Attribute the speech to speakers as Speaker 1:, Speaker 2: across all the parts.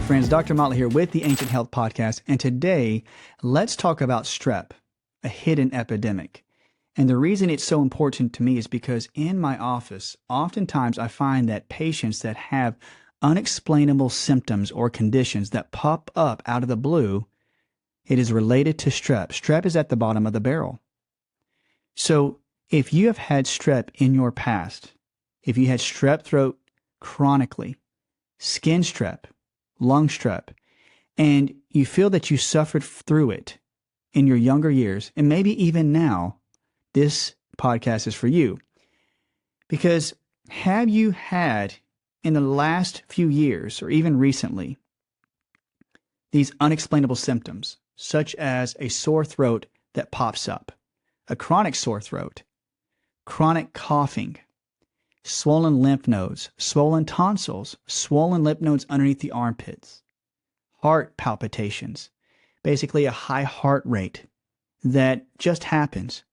Speaker 1: friends, Dr. Motley here with the Ancient Health Podcast, and today let's talk about strep, a hidden epidemic. And the reason it's so important to me is because in my office, oftentimes I find that patients that have unexplainable symptoms or conditions that pop up out of the blue, it is related to strep. Strep is at the bottom of the barrel. So if you have had strep in your past, if you had strep throat chronically, skin strep, lung strep, and you feel that you suffered through it in your younger years, and maybe even now, this podcast is for you. Because have you had in the last few years, or even recently, these unexplainable symptoms, such as a sore throat that pops up, a chronic sore throat, chronic coughing, swollen lymph nodes, swollen tonsils, swollen lymph nodes underneath the armpits, heart palpitations, basically a high heart rate that just happens,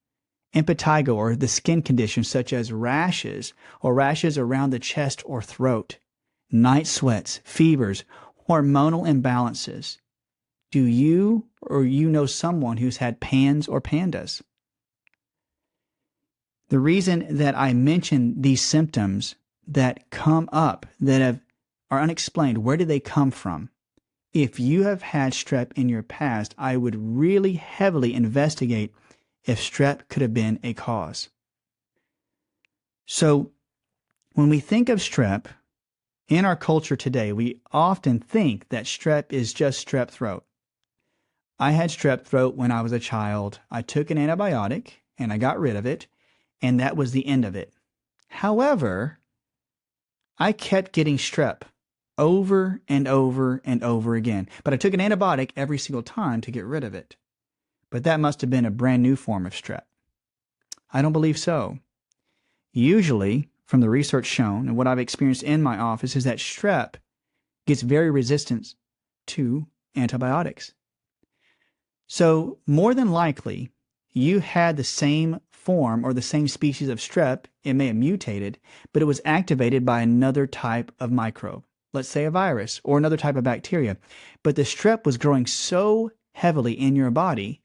Speaker 1: impetigo, or the skin conditions such as rashes or rashes around the chest or throat, night sweats, fevers, hormonal imbalances. Do you or you know someone who's had PANS or PANDAS? The reason that I mention these symptoms that come up that are unexplained, where do they come from? If you have had strep in your past, I would really heavily investigate if strep could have been a cause. So when we think of strep, in our culture today, we often think that strep is just strep throat. I had strep throat when I was a child. I took an antibiotic and I got rid of it, and that was the end of it. However, I kept getting strep over and over and over again. But I took an antibiotic every single time to get rid of it. But that must have been a brand new form of strep. I don't believe so. Usually, from the research shown and what I've experienced in my office, is that strep gets very resistant to antibiotics. So more than likely, you had the same form or the same species of strep. It may have mutated, but it was activated by another type of microbe, let's say a virus or another type of bacteria. But the strep was growing so heavily in your body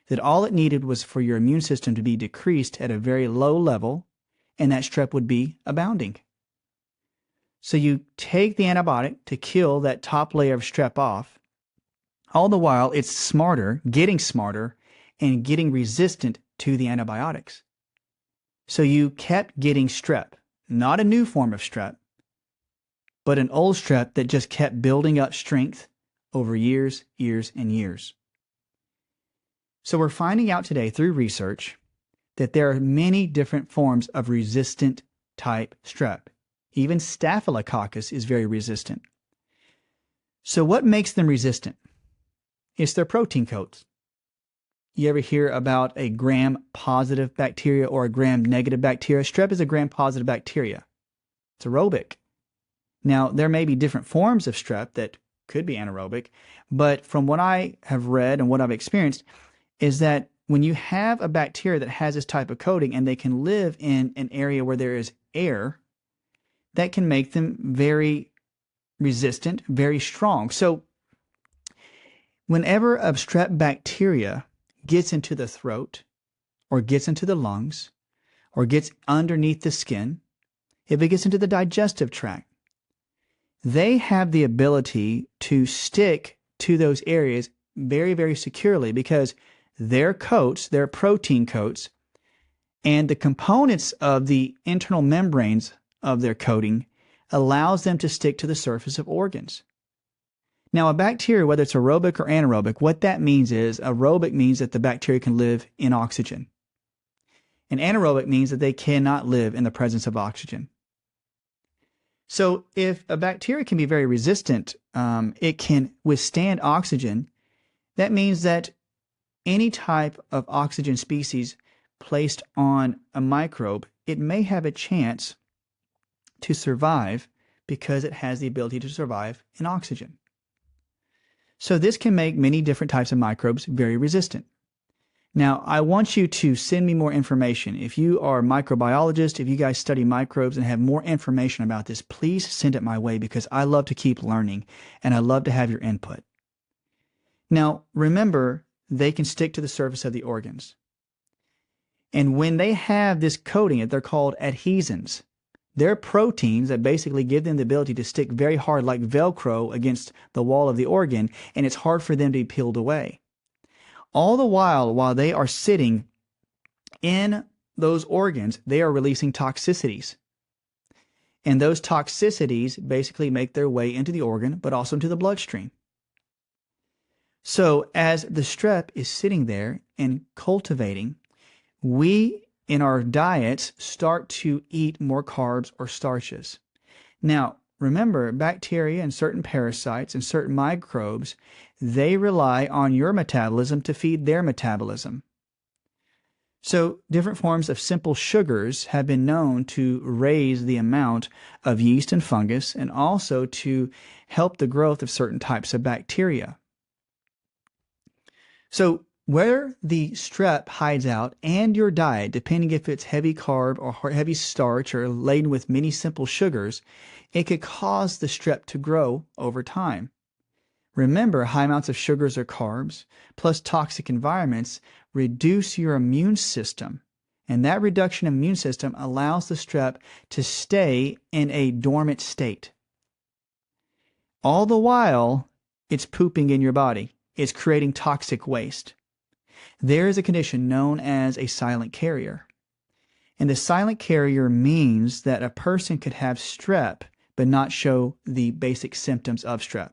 Speaker 1: that all it needed was for your immune system to be decreased at a very low level, and that strep would be abounding. So you take the antibiotic to kill that top layer of strep off. All the while, it's smarter, and getting resistant to the antibiotics. So you kept getting strep, not a new form of strep, but an old strep that just kept building up strength over years, and years. So we're finding out today through research that there are many different forms of resistant type strep. Even Staphylococcus is very resistant. So what makes them resistant? It's their protein coats. You ever hear about a gram-positive bacteria or a gram-negative bacteria? Strep is a gram-positive bacteria. It's aerobic. Now, there may be different forms of strep that could be anaerobic, but from what I have read and what I've experienced is that when you have a bacteria that has this type of coating and they can live in an area where there is air, that can make them very resistant, very strong. So whenever a strep bacteria gets into the throat or gets into the lungs or gets underneath the skin, if it gets into the digestive tract, they have the ability to stick to those areas very, very securely because their coats, their protein coats, and the components of the internal membranes of their coating allows them to stick to the surface of organs. Now, a bacteria, whether it's aerobic or anaerobic, what that means is aerobic means that the bacteria can live in oxygen. And anaerobic means that they cannot live in the presence of oxygen. So if a bacteria can be very resistant, it can withstand oxygen. That means that any type of oxygen species placed on a microbe, it may have a chance to survive because it has the ability to survive in oxygen. So this can make many different types of microbes very resistant. Now, I want you to send me more information. If you are a microbiologist, if you guys study microbes and have more information about this, please send it my way because I love to keep learning and I love to have your input. Now, remember, they can stick to the surface of the organs. And when they have this coating, they're called adhesins. They're proteins that basically give them the ability to stick very hard like Velcro against the wall of the organ, and it's hard for them to be peeled away. All the while they are sitting in those organs, they are releasing toxicities. And those toxicities basically make their way into the organ, but also into the bloodstream. So as the strep is sitting there and cultivating, we in our diets start to eat more carbs or starches. Now, remember, bacteria and certain parasites and certain microbes, they rely on your metabolism to feed their metabolism. So different forms of simple sugars have been known to raise the amount of yeast and fungus and also to help the growth of certain types of bacteria. So where the strep hides out and your diet, depending if it's heavy carb or heavy starch or laden with many simple sugars, it could cause the strep to grow over time. Remember, high amounts of sugars or carbs plus toxic environments reduce your immune system. And that reduction of immune system allows the strep to stay in a dormant state. All the while, it's pooping in your body. It's creating toxic waste. There is a condition known as a silent carrier. And the silent carrier means that a person could have strep but not show the basic symptoms of strep,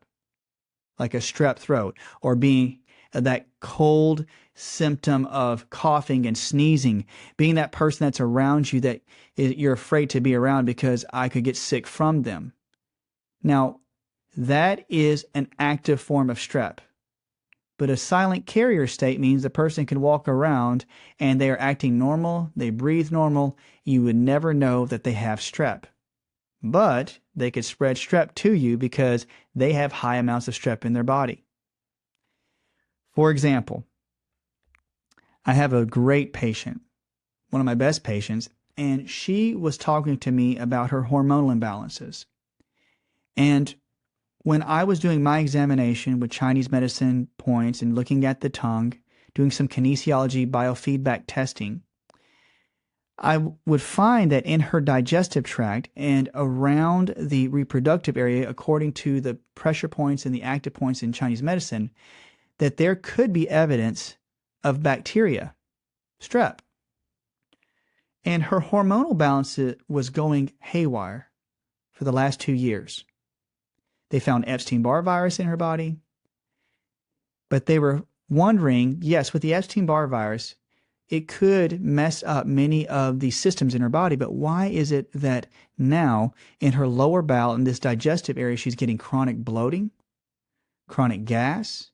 Speaker 1: like a strep throat or being that cold symptom of coughing and sneezing, being that person that's around you that you're afraid to be around because I could get sick from them. Now, that is an active form of strep. But a silent carrier state means the person can walk around and they are acting normal, they breathe normal, you would never know that they have strep. But they could spread strep to you because they have high amounts of strep in their body. For example, I have a great patient, one of my best patients, and she was talking to me about her hormonal imbalances. And when I was doing my examination with Chinese medicine points and looking at the tongue, doing some kinesiology biofeedback testing, I would find that in her digestive tract and around the reproductive area, according to the pressure points and the active points in Chinese medicine, that there could be evidence of bacteria, strep. And her hormonal balance was going haywire for the last 2 years. They found Epstein-Barr virus in her body, but they were wondering, yes, with the Epstein-Barr virus, it could mess up many of the systems in her body, but why is it that now in her lower bowel, in this digestive area, she's getting chronic bloating, chronic gas,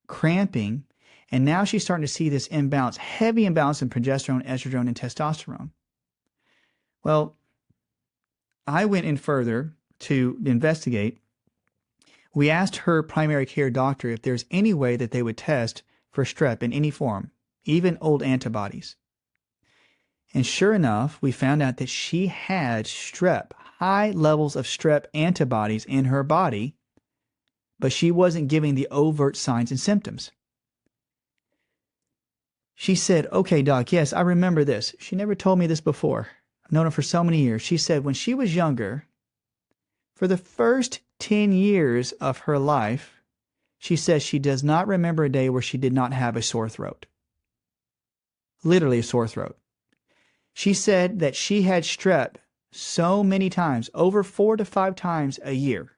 Speaker 1: cramping, and now she's starting to see this imbalance, heavy imbalance in progesterone, estrogen, and testosterone? Well, I went in further to investigate. We asked her primary care doctor if there's any way that they would test for strep in any form, even old antibodies. And sure enough, we found out that she had strep, high levels of strep antibodies in her body, but she wasn't giving the overt signs and symptoms. She said, okay, doc, yes, I remember this. She never told me this before. I've known her for so many years. She said when she was younger, for the first 10 years of her life, she says she does not remember a day where she did not have a sore throat. Literally a sore throat. She said that she had strep so many times, over 4 to 5 times a year,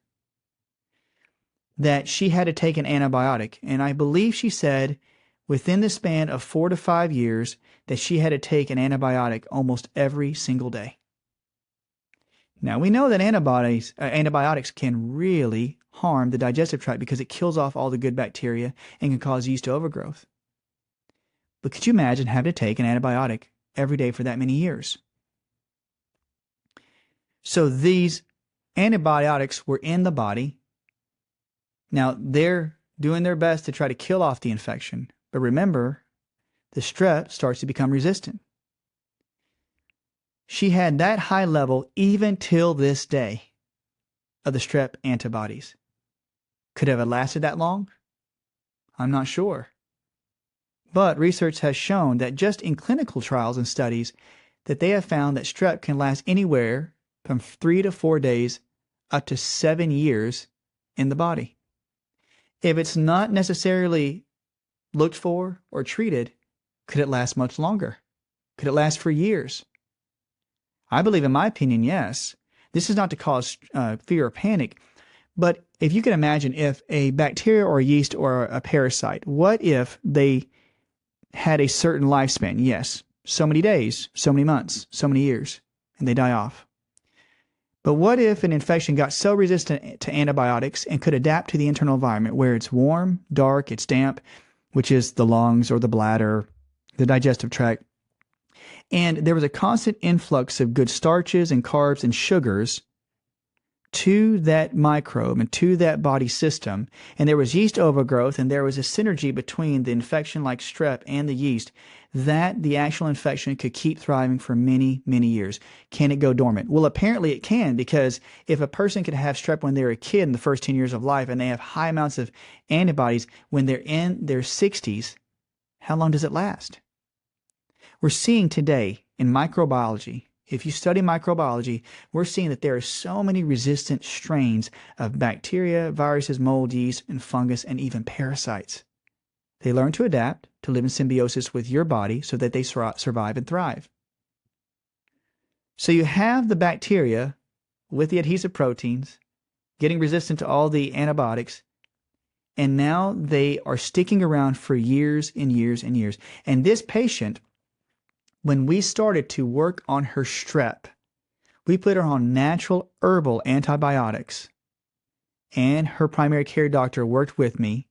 Speaker 1: that she had to take an antibiotic. And I believe she said within the span of 4 to 5 years that she had to take an antibiotic almost every single day. Now, we know that antibiotics can really harm the digestive tract because it kills off all the good bacteria and can cause yeast overgrowth. But could you imagine having to take an antibiotic every day for that many years? So these antibiotics were in the body. Now, they're doing their best to try to kill off the infection. But remember, the strep starts to become resistant. She had that high level even till this day of the strep antibodies. Could it have lasted that long? I'm not sure. But research has shown that just in clinical trials and studies that they have found that strep can last anywhere from 3 to 4 days up to 7 years in the body. If it's not necessarily looked for or treated, could it last much longer? Could it last for years? I believe, in my opinion, yes. This is not to cause fear or panic, but if you can imagine if a bacteria or a yeast or a parasite, what if they had a certain lifespan? Yes, so many days, so many months, so many years, and they die off. But what if an infection got so resistant to antibiotics and could adapt to the internal environment where it's warm, dark, it's damp, which is the lungs or the bladder, the digestive tract, and there was a constant influx of good starches and carbs and sugars to that microbe and to that body system, and there was yeast overgrowth, and there was a synergy between the infection like strep and the yeast, that the actual infection could keep thriving for many, many years. Can it go dormant? Well, apparently it can, because if a person could have strep when they're a kid in the first 10 years of life and they have high amounts of antibodies when they're in their 60s, how long does it last? We're seeing today in microbiology, if you study microbiology, we're seeing that there are so many resistant strains of bacteria, viruses, mold, yeast, and fungus, and even parasites. They learn to adapt, to live in symbiosis with your body so that they survive and thrive. So you have the bacteria with the adhesive proteins getting resistant to all the antibiotics, and now they are sticking around for years and years and years. And this patient, when we started to work on her strep, we put her on natural herbal antibiotics, and her primary care doctor worked with me.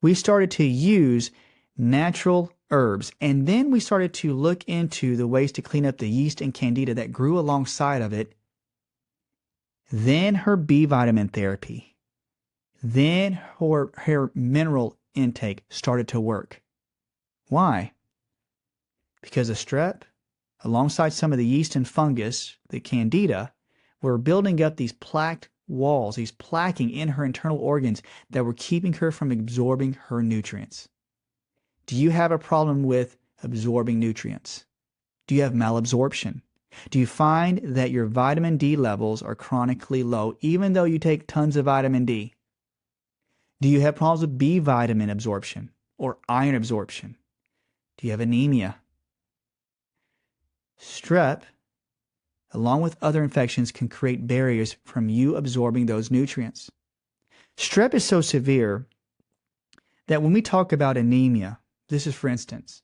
Speaker 1: We started to use natural herbs, and then we started to look into the ways to clean up the yeast and candida that grew alongside of it. Then her B vitamin therapy, then her mineral intake started to work. Why? Because the strep, alongside some of the yeast and fungus, the candida, were building up these plaqued walls, these plaquing in her internal organs that were keeping her from absorbing her nutrients. Do you have a problem with absorbing nutrients? Do you have malabsorption? Do you find that your vitamin D levels are chronically low, even though you take tons of vitamin D? Do you have problems with B vitamin absorption or iron absorption? Do you have anemia? Strep, along with other infections, can create barriers from you absorbing those nutrients. Strep is so severe that when we talk about anemia, this is for instance,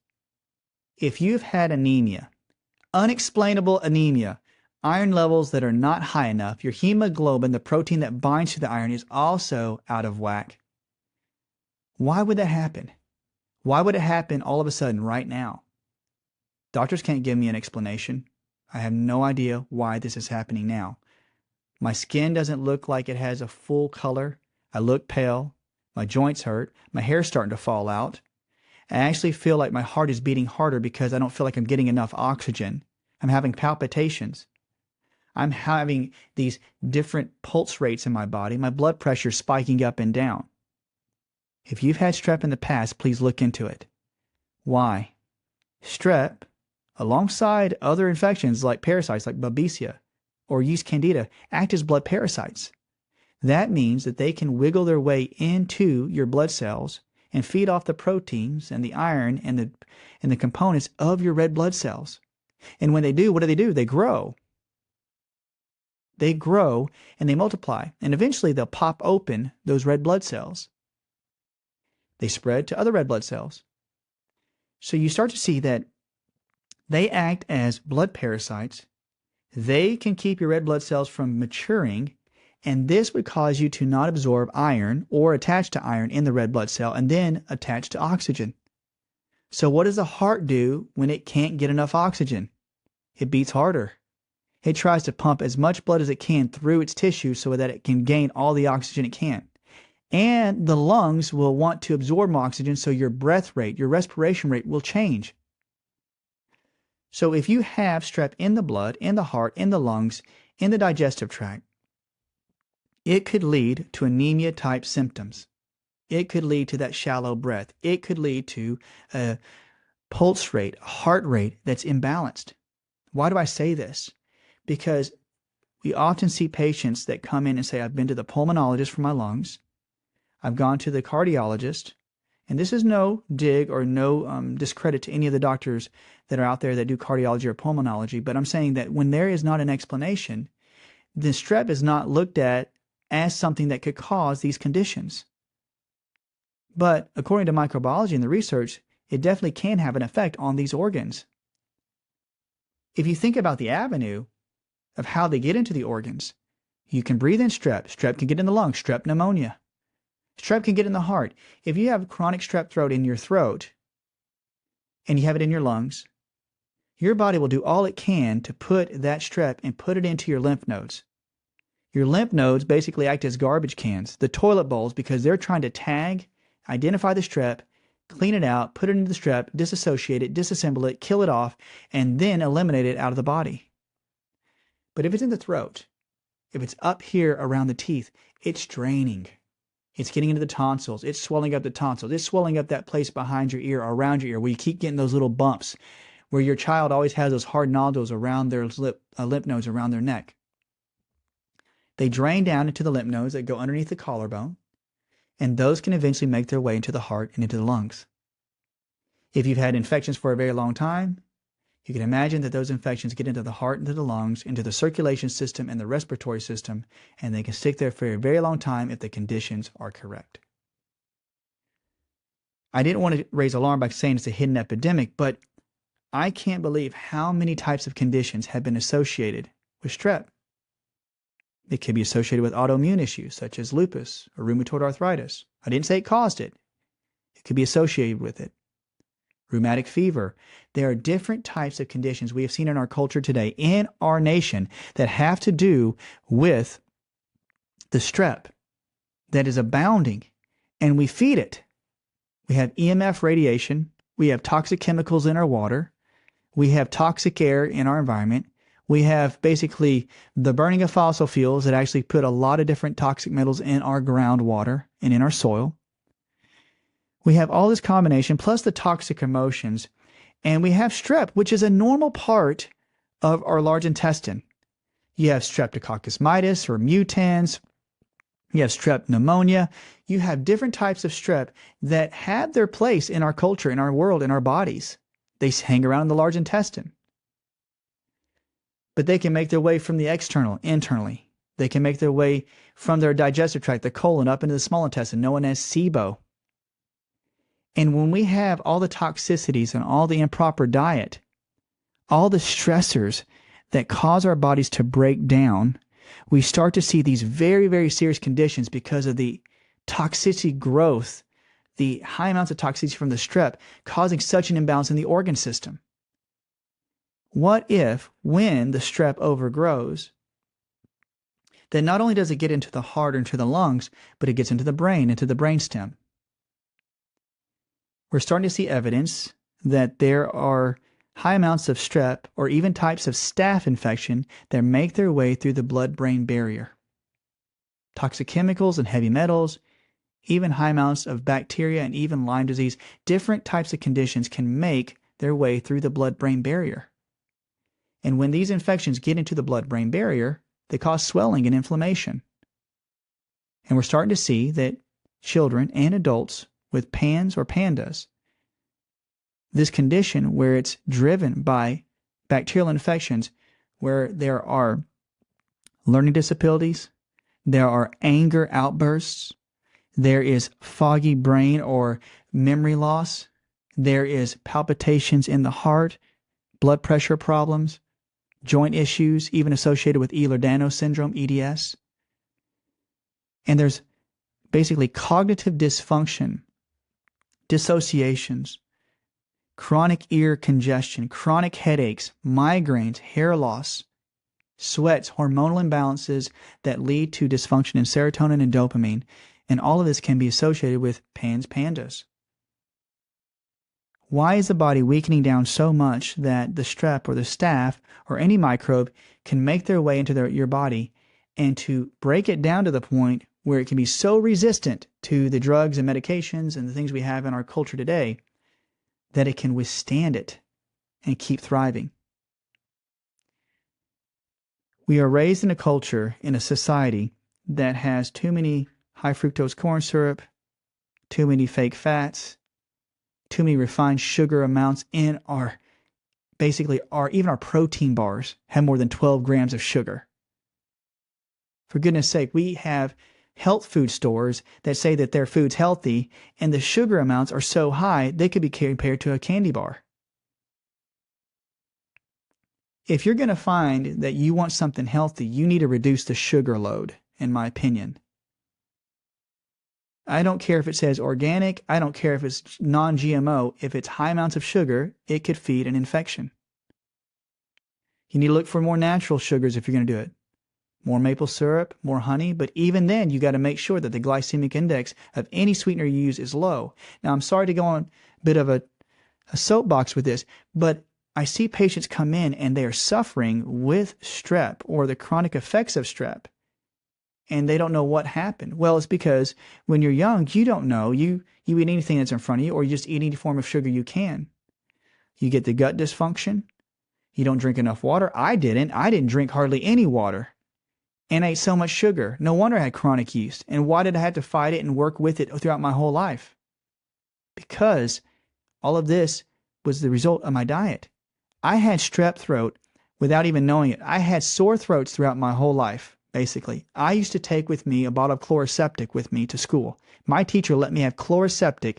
Speaker 1: if you've had anemia, unexplainable anemia, iron levels that are not high enough, your hemoglobin, the protein that binds to the iron, is also out of whack. Why would that happen? Why would it happen all of a sudden right now? Doctors can't give me an explanation. I have no idea why this is happening now. My skin doesn't look like it has a full color. I look pale. My joints hurt. My hair's starting to fall out. I actually feel like my heart is beating harder because I don't feel like I'm getting enough oxygen. I'm having palpitations. I'm having these different pulse rates in my body. My blood pressure is spiking up and down. If you've had strep in the past, please look into it. Why? Strep, alongside other infections like parasites like Babesia or yeast candida, act as blood parasites. That means that they can wiggle their way into your blood cells and feed off the proteins and the iron and the components of your red blood cells. And when they do, what do? They grow. They grow and they multiply, and eventually they'll pop open those red blood cells. They spread to other red blood cells. So you start to see that they act as blood parasites. They can keep your red blood cells from maturing, and this would cause you to not absorb iron or attach to iron in the red blood cell and then attach to oxygen. So what does the heart do when it can't get enough oxygen? It beats harder. It tries to pump as much blood as it can through its tissue so that it can gain all the oxygen it can. And the lungs will want to absorb oxygen, so your breath rate, your respiration rate will change. So if you have strep in the blood, in the heart, in the lungs, in the digestive tract, it could lead to anemia-type symptoms. It could lead to that shallow breath. It could lead to a pulse rate, heart rate that's imbalanced. Why do I say this? Because we often see patients that come in and say, I've been to the pulmonologist for my lungs. I've gone to the cardiologist. And this is no dig or no discredit to any of the doctors that are out there that do cardiology or pulmonology. But I'm saying that when there is not an explanation, the strep is not looked at as something that could cause these conditions. But according to microbiology and the research, it definitely can have an effect on these organs. If you think about the avenue of how they get into the organs, you can breathe in strep. Strep can get in the lungs, strep pneumonia. Strep can get in the heart. If you have chronic strep throat in your throat and you have it in your lungs, your body will do all it can to put that strep and put it into your lymph nodes. Your lymph nodes basically act as garbage cans, the toilet bowls, because they're trying to tag, identify the strep, clean it out, put it into the strep, disassociate it, disassemble it, kill it off, and then eliminate it out of the body. But if it's in the throat, if it's up here around the teeth, it's draining. It's getting into the tonsils. It's swelling up the tonsils. It's swelling up that place behind your ear or around your ear where you keep getting those little bumps, where your child always has those hard nodules around their lymph nodes around their neck. They drain down into the lymph nodes that go underneath the collarbone, and those can eventually make their way into the heart and into the lungs. If you've had infections for a very long time, you can imagine that those infections get into the heart, into the lungs, into the circulation system and the respiratory system, and they can stick there for a very long time if the conditions are correct. I didn't want to raise alarm by saying it's a hidden epidemic, but I can't believe how many types of conditions have been associated with strep. It could be associated with autoimmune issues such as lupus or rheumatoid arthritis. I didn't say it caused it. It could be associated with it. Rheumatic fever. There are different types of conditions we have seen in our culture today, in our nation, that have to do with the strep that is abounding, and we feed it. We have EMF radiation. We have toxic chemicals in our water. We have toxic air in our environment. We have basically the burning of fossil fuels that actually put a lot of different toxic metals in our groundwater and in our soil. We have all this combination plus the toxic emotions, and we have strep, which is a normal part of our large intestine. You have streptococcus mitis or mutans. You have strep pneumonia. You have different types of strep that have their place in our culture, in our world, in our bodies. They hang around in the large intestine. But they can make their way from the external, internally. They can make their way from their digestive tract, the colon, up into the small intestine, known as SIBO. And when we have all the toxicities and all the improper diet, all the stressors that cause our bodies to break down, we start to see these very, very serious conditions because of the toxicity growth, the high amounts of toxicity from the strep causing such an imbalance in the organ system. What if, when the strep overgrows, then not only does it get into the heart or into the lungs, but it gets into the brain, into the brainstem? We're starting to see evidence that there are high amounts of strep or even types of staph infection that make their way through the blood-brain barrier. Toxic chemicals and heavy metals, even high amounts of bacteria and even Lyme disease, different types of conditions can make their way through the blood-brain barrier. And when these infections get into the blood-brain barrier, they cause swelling and inflammation. And we're starting to see that children and adults with PANS or PANDAS, this condition where it's driven by bacterial infections, where there are learning disabilities, there are anger outbursts, there is foggy brain or memory loss, there is palpitations in the heart, blood pressure problems, joint issues, even associated with Ehlers-Danlos syndrome, EDS. And there's basically cognitive dysfunction, dissociations, chronic ear congestion, chronic headaches, migraines, hair loss, sweats, hormonal imbalances that lead to dysfunction in serotonin and dopamine. And all of this can be associated with PANDAS. Why is the body weakening down so much that the strep or the staph or any microbe can make their way into your body and to break it down to the point where it can be so resistant to the drugs and medications and the things we have in our culture today that it can withstand it and keep thriving? We are raised in a culture, in a society that has too many high fructose corn syrup, too many fake fats, too many refined sugar amounts in even our protein bars have more than 12 grams of sugar. For goodness sake, we have health food stores that say that their food's healthy, and the sugar amounts are so high they could be compared to a candy bar. If you're going to find that you want something healthy, you need to reduce the sugar load, in my opinion. I don't care if it says organic. I don't care if it's non-GMO. If it's high amounts of sugar, it could feed an infection. You need to look for more natural sugars if you're going to do it. More maple syrup, more honey, but even then you got to make sure that the glycemic index of any sweetener you use is low. Now, I'm sorry to go on a bit of a soapbox with this, but I see patients come in and they are suffering with strep or the chronic effects of strep, and they don't know what happened. Well, it's because when you're young, you don't know. You eat anything that's in front of you, or you just eat any form of sugar you can. You get the gut dysfunction. You don't drink enough water. I didn't drink hardly any water and ate so much sugar. No wonder I had chronic yeast. And why did I have to fight it and work with it throughout my whole life? Because all of this was the result of my diet. I had strep throat without even knowing it. I had sore throats throughout my whole life, basically. I used to take with me a bottle of Chloraseptic with me to school. My teacher let me have Chloraseptic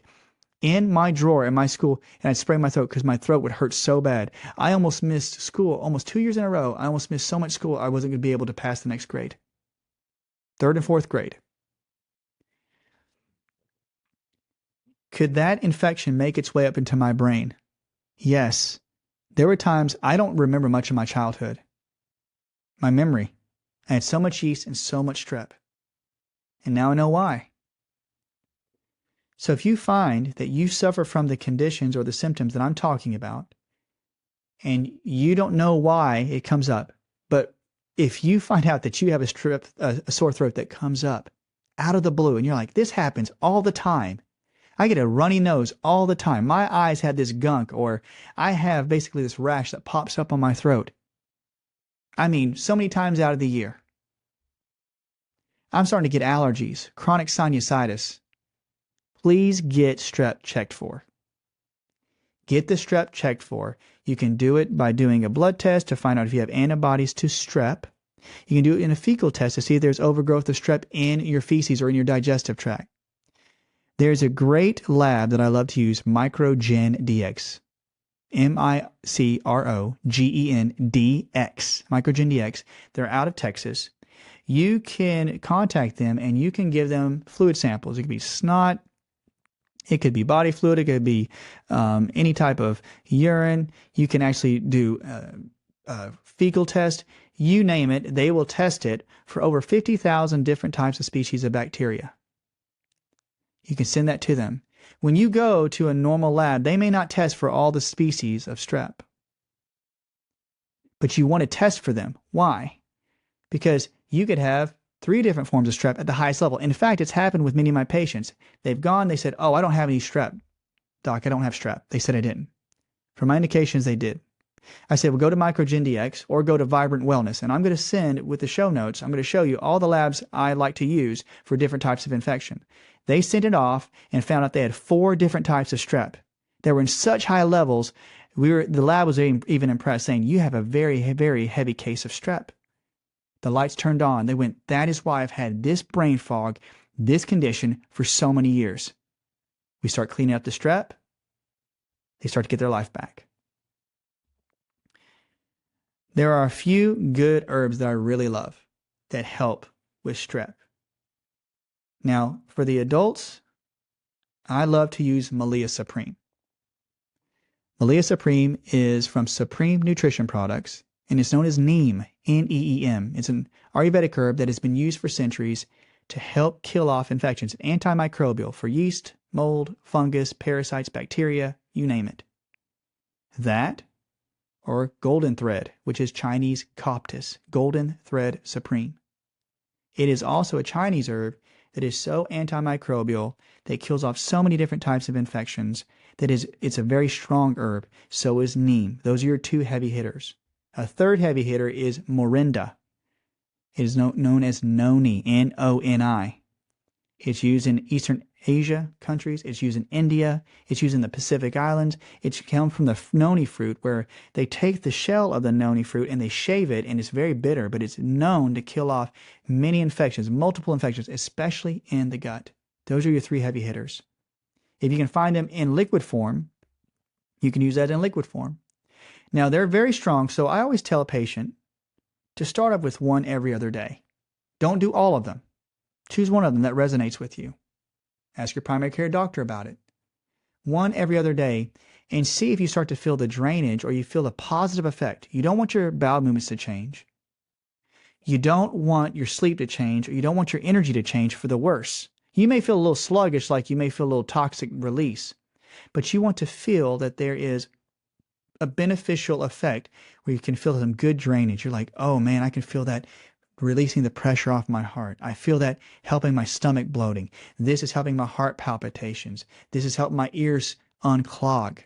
Speaker 1: in my drawer in my school, and I'd spray my throat because my throat would hurt so bad. I almost missed school almost 2 years in a row. I almost missed so much school I wasn't going to be able to pass the next grade. 3rd and 4th grade. Could that infection make its way up into my brain? Yes. There were times I don't remember much of my childhood. My memory. I had so much yeast and so much strep. And now I know why. So if you find that you suffer from the conditions or the symptoms that I'm talking about, and you don't know why it comes up, but if you find out that you have a sore throat that comes up out of the blue, and you're like, this happens all the time. I get a runny nose all the time. My eyes have this gunk, or I have basically this rash that pops up on my throat. I mean, so many times out of the year. I'm starting to get allergies, chronic sinusitis. Please get strep checked for. Get the strep checked for. You can do it by doing a blood test to find out if you have antibodies to strep. You can do it in a fecal test to see if there's overgrowth of strep in your feces or in your digestive tract. There's a great lab that I love to use, MicroGenDx. MicroGenDx. MicroGenDx. They're out of Texas. You can contact them and you can give them fluid samples. It could be snot. It could be body fluid. It could be any type of urine. You can actually do a fecal test. You name it, they will test it for over 50,000 different types of species of bacteria. You can send that to them. When you go to a normal lab, they may not test for all the species of strep. But you want to test for them. Why? Because you could have 3 different forms of strep at the highest level. In fact, it's happened with many of my patients. They've gone, they said, oh, I don't have any strep. Doc, I don't have strep. They said I didn't. For my indications, they did. I said, well, go to MicroGenDx or go to Vibrant Wellness. And I'm going to send, with the show notes, I'm going to show you all the labs I like to use for different types of infection. They sent it off and found out they had 4 different types of strep. They were in such high levels, the lab was even impressed, saying, you have a very, very heavy case of strep. The lights turned on. They went, that is why I've had this brain fog, this condition for so many years. We start cleaning up the strep. They start to get their life back. There are a few good herbs that I really love that help with strep. Now, for the adults, I love to use Malea Supreme. Malea Supreme is from Supreme Nutrition Products, and it's known as neem, N-E-E-M. It's an Ayurvedic herb that has been used for centuries to help kill off infections. Antimicrobial for yeast, mold, fungus, parasites, bacteria, you name it. That or golden thread, which is Chinese coptis, golden thread supreme. It is also a Chinese herb that is so antimicrobial that it kills off so many different types of infections that it's a very strong herb. So is neem. Those are your two heavy hitters. A third heavy hitter is morinda. It is known as noni, N-O-N-I. It's used in Eastern Asia countries. It's used in India. It's used in the Pacific Islands. It's come from the noni fruit, where they take the shell of the noni fruit and they shave it, and it's very bitter, but it's known to kill off many infections, multiple infections, especially in the gut. Those are your three heavy hitters. If you can find them in liquid form, you can use that in liquid form. Now, they're very strong, so I always tell a patient to start off with one every other day. Don't do all of them. Choose one of them that resonates with you. Ask your primary care doctor about it. One every other day, and see if you start to feel the drainage or you feel the positive effect. You don't want your bowel movements to change. You don't want your sleep to change, or you don't want your energy to change for the worse. You may feel a little sluggish, like you may feel a little toxic release, but you want to feel that there is a beneficial effect where you can feel some good drainage. You're like, oh man, I can feel that releasing the pressure off my heart. I feel that helping my stomach bloating. This is helping my heart palpitations. This is helping my ears unclog.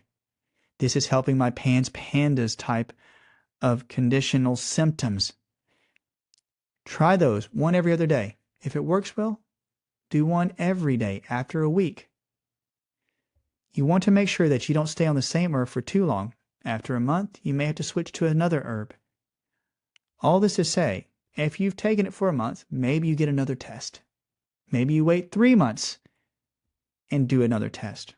Speaker 1: This is helping my PANDAS type of conditional symptoms. Try those one every other day. If it works well, do one every day after a week. You want to make sure that you don't stay on the same herb for too long. After a month, you may have to switch to another herb. All this to say, if you've taken it for a month, maybe you get another test. Maybe you wait 3 months and do another test.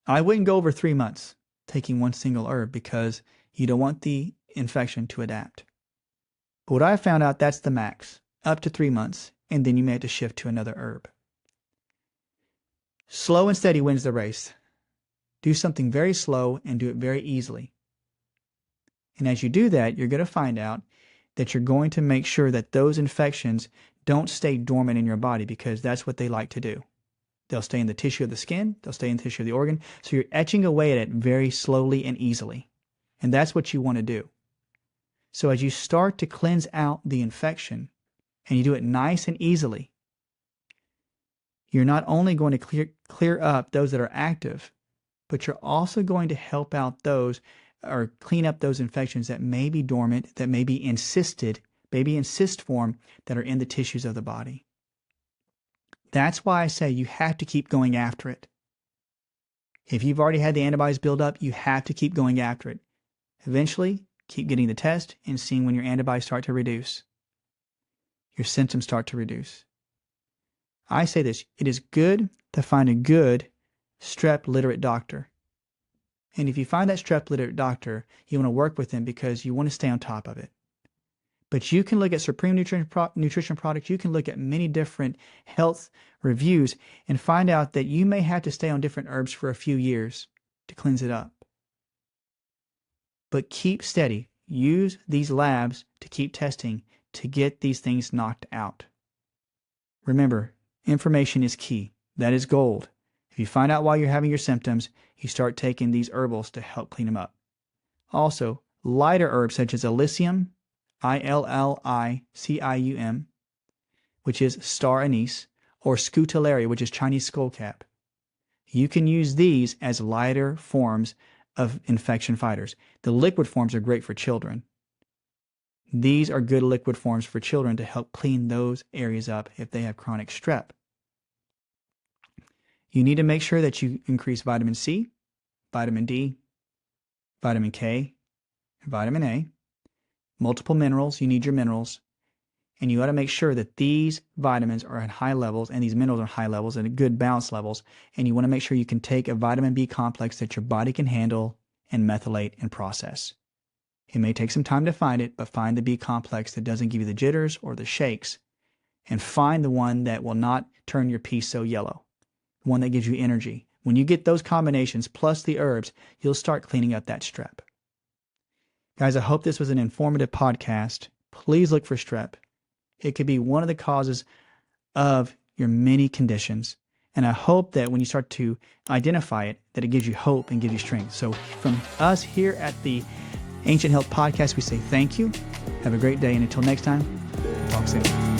Speaker 1: I wouldn't go over 3 months taking one single herb because you don't want the infection to adapt. But what I found out, that's the max, up to 3 months, and then you may have to shift to another herb. Slow and steady wins the race. Do something very slow and do it very easily. And as you do that, you're going to find out that you're going to make sure that those infections don't stay dormant in your body, because that's what they like to do. They'll stay in the tissue of the skin. They'll stay in the tissue of the organ. So you're etching away at it very slowly and easily. And that's what you want to do. So as you start to cleanse out the infection, and you do it nice and easily, you're not only going to clear up those that are active, but you're also going to help out those, or clean up those infections that may be dormant, that may be encysted, maybe in cyst form, that are in the tissues of the body. That's why I say you have to keep going after it. If you've already had the antibodies build up, you have to keep going after it. Eventually, keep getting the test and seeing when your antibodies start to reduce. Your symptoms start to reduce. I say this, it is good to find a good strep literate doctor. And if you find that strep literate doctor, you want to work with them because you want to stay on top of it. But you can look at Supreme Nutrition products. You can look at many different health reviews and find out that you may have to stay on different herbs for a few years to cleanse it up. But keep steady. Use these labs to keep testing to get these things knocked out. Remember, information is key. That is gold. If you find out why you're having your symptoms, you start taking these herbals to help clean them up. Also, lighter herbs such as Illicium, Illicium, which is star anise, or Scutellaria, which is Chinese skullcap. You can use these as lighter forms of infection fighters. The liquid forms are great for children. These are good liquid forms for children to help clean those areas up if they have chronic strep. You need to make sure that you increase vitamin C, vitamin D, vitamin K, and vitamin A. Multiple minerals, you need your minerals. And you ought to make sure that these vitamins are at high levels and these minerals are high levels and at good balance levels. And you want to make sure you can take a vitamin B complex that your body can handle and methylate and process. It may take some time to find it, but find the B complex that doesn't give you the jitters or the shakes. And find the one that will not turn your pee so yellow. The one that gives you energy. When you get those combinations plus the herbs, you'll start cleaning up that strep. Guys, I hope this was an informative podcast. Please look for strep. It could be one of the causes of your many conditions. And I hope that when you start to identify it, that it gives you hope and gives you strength. So from us here at the Ancient Health Podcast, we say thank you. Have a great day. And until next time, talk soon.